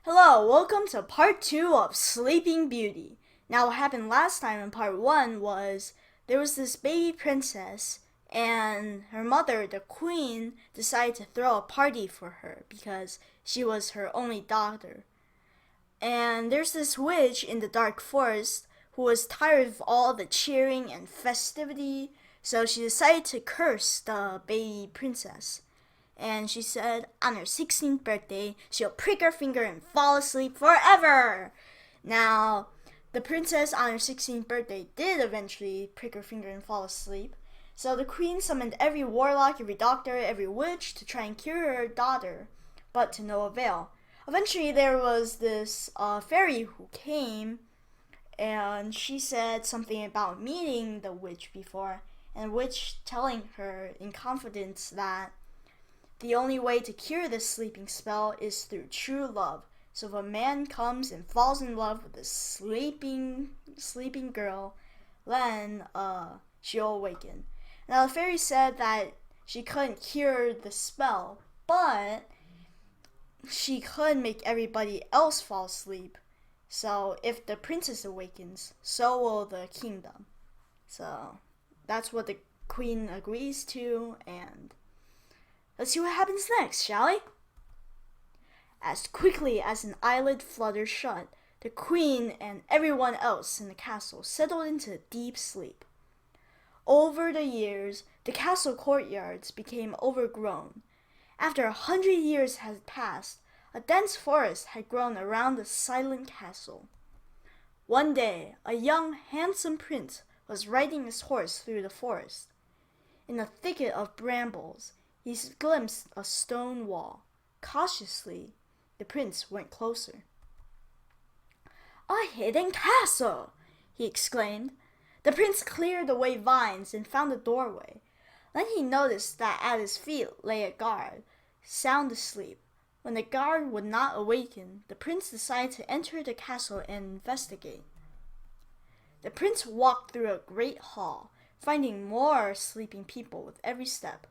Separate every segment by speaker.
Speaker 1: Hello, welcome to part 2 of Sleeping Beauty. Now what happened last time in part 1 was there was this baby princess and her mother, the queen, decided to throw a party for her because she was her only daughter. And there's this witch in the dark forest who was tired of all the cheering and festivity, so she decided to curse the baby princess. And she said on her 16th birthday, she'll prick her finger and fall asleep forever. Now, the princess on her 16th birthday did eventually prick her finger and fall asleep. So the queen summoned every warlock, every doctor, every witch to try and cure her daughter, but to no avail. Eventually, there was this fairy who came, and she said something about meeting the witch before, and the witch telling her in confidence that the only way to cure this sleeping spell is through true love. So if a man comes and falls in love with a sleeping girl, then she'll awaken. Now the fairy said that she couldn't cure the spell, but she could make everybody else fall asleep. So if the princess awakens, so will the kingdom. So that's what the queen agrees to, and let's see what happens next, shall we? As quickly as an eyelid fluttered shut, the queen and everyone else in the castle settled into deep sleep. Over the years, the castle courtyards became overgrown. After 100 years had passed, a dense forest had grown around the silent castle. One day, a young, handsome prince was riding his horse through the forest. In a thicket of brambles, he glimpsed a stone wall. Cautiously, the prince went closer. "A hidden castle!" he exclaimed. The prince cleared away vines and found a doorway. Then he noticed that at his feet lay a guard, sound asleep. When the guard would not awaken, the prince decided to enter the castle and investigate. The prince walked through a great hall, finding more sleeping people with every step.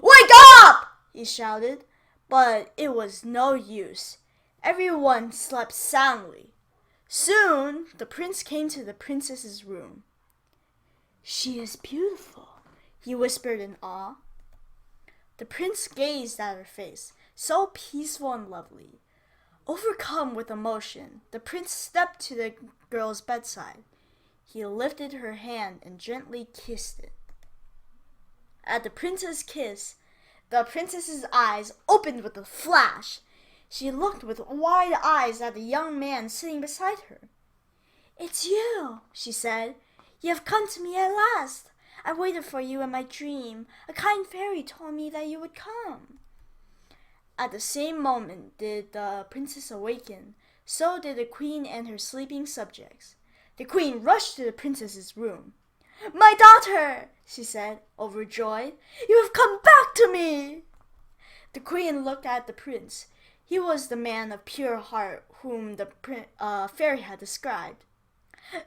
Speaker 1: "Wake up!" he shouted, but it was no use. Everyone slept soundly. Soon, the prince came to the princess's room. "She is beautiful," he whispered in awe. The prince gazed at her face, so peaceful and lovely. Overcome with emotion, the prince stepped to the girl's bedside. He lifted her hand and gently kissed it. At the prince's kiss, the princess's eyes opened with a flash. She looked with wide eyes at the young man sitting beside her. "It's you," she said. "You have come to me at last. I waited for you in my dream. A kind fairy told me that you would come." At the same moment did the princess awaken. So did the queen and her sleeping subjects. The queen rushed to the princess's room. "My daughter," she said, overjoyed. "You have come back to me." The queen looked at the prince. He was the man of pure heart whom the fairy had described.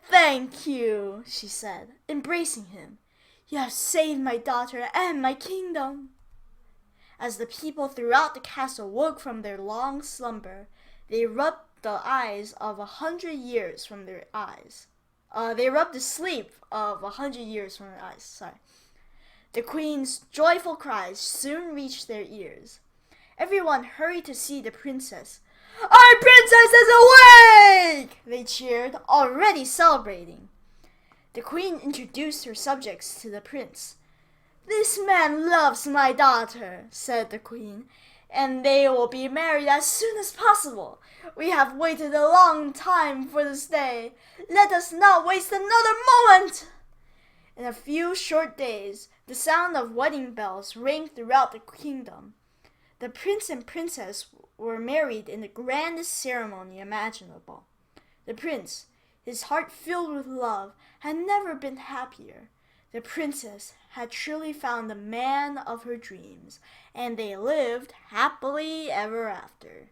Speaker 1: "Thank you," she said, embracing him. "You have saved my daughter and my kingdom." As the people throughout the castle woke from their long slumber, they rubbed the eyes of 100 years from their eyes. They rubbed the sleep of 100 years from their eyes. The queen's joyful cries soon reached their ears. Everyone hurried to see the princess. "Our princess is awake!" they cheered, already celebrating. The queen introduced her subjects to the prince. "This man loves my daughter," said the queen, "and they will be married as soon as possible. We have waited a long time for this day. Let us not waste another moment." In a few short days, the sound of wedding bells rang throughout the kingdom. The prince and princess were married in the grandest ceremony imaginable. The prince, his heart filled with love, had never been happier. The princess had truly found the man of her dreams, and they lived happily ever after.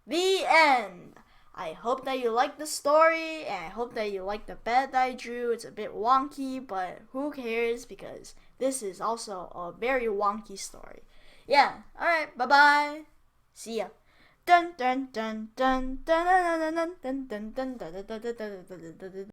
Speaker 1: The end! I hope that you liked the story, and I hope that you liked the bed that I drew. It's a bit wonky, but who cares, because this is also a very wonky story. Yeah, alright, bye-bye. See ya. Dun dun dun dun dun dun dun dun dun dun dun dun dun dun dun dun dun dun.